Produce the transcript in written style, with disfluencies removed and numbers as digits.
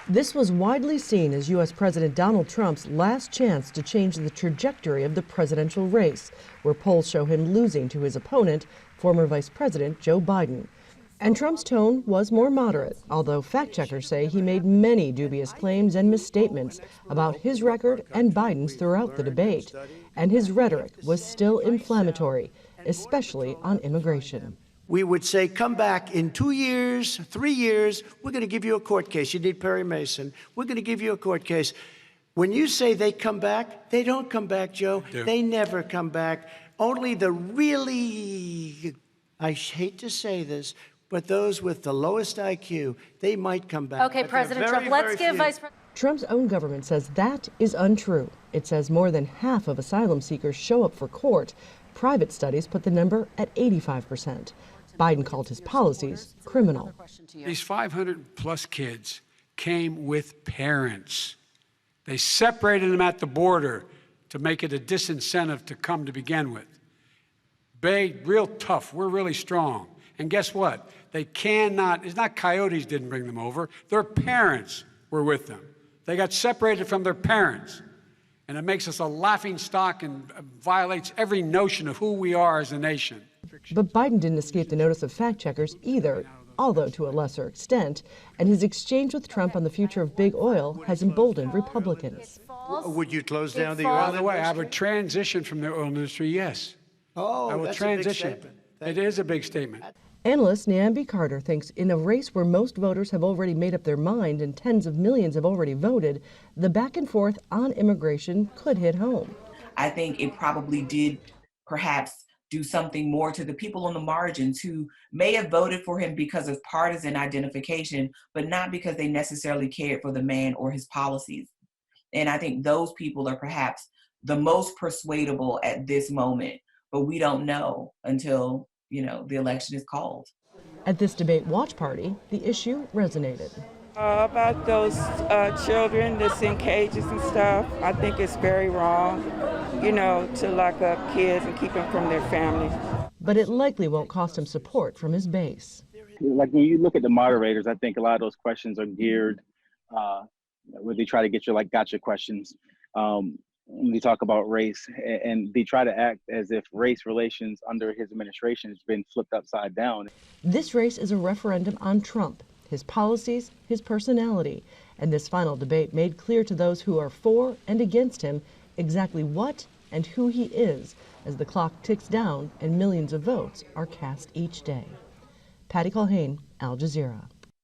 This was widely seen as U.S. President Donald Trump's last chance to change the trajectory of the presidential race, where polls show him losing to his opponent, former Vice President Joe Biden. And Trump's tone was more moderate, although fact-checkers say he made many dubious claims and misstatements about his record and Biden's throughout the debate. And his rhetoric was still inflammatory, especially on immigration. We would say, come back in 2 years, 3 years, we're going to give you a court case. You need Perry Mason. We're going to give you a court case. When you say they come back, they don't come back, Joe. They never come back. Only the really, I hate to say this, but those with the lowest IQ, they might come back. Okay, President Trump, let's give Vice President. Trump's own government says that is untrue. It says more than half of asylum seekers show up for court. Private studies put the number at 85%. Biden called his policies criminal. These 500-plus kids came with parents. They separated them at the border to make it a disincentive to come to begin with. Real tough. We're really strong. And guess what? They cannot, it's not coyotes didn't bring them over. Their parents were with them. They got separated from their parents. And it makes us a laughing stock and violates every notion of who we are as a nation. But Biden didn't escape the notice of fact-checkers either, although to a lesser extent. And his exchange with Trump on the future of big oil has emboldened Republicans. Would you close down the oil By industry? the way, I would transition from the oil industry, yes. Oh, I will that's transition. a big statement. It is a big statement. Analyst Nyambi Carter thinks in a race where most voters have already made up their mind and tens of millions have already voted, the back and forth on immigration could hit home. I think it probably did perhaps do something more to the people on the margins who may have voted for him because of partisan identification, but not because they necessarily cared for the man or his policies. And I think those people are perhaps the most persuadable at this moment, but we don't know until the election is called. At this debate watch party, the issue resonated. About those children that's in cages and stuff, I think it's very wrong, to lock up kids and keep them from their families. But it likely won't cost him support from his base. Like when you look at the moderators, I think a lot of those questions are geared where they try to get your gotcha questions. When they talk about race, and they try to act as if race relations under his administration has been flipped upside down. This race is a referendum on Trump, his policies, his personality, and this final debate made clear to those who are for and against him exactly what and who he is as the clock ticks down and millions of votes are cast each day. Patty Culhane, Al Jazeera.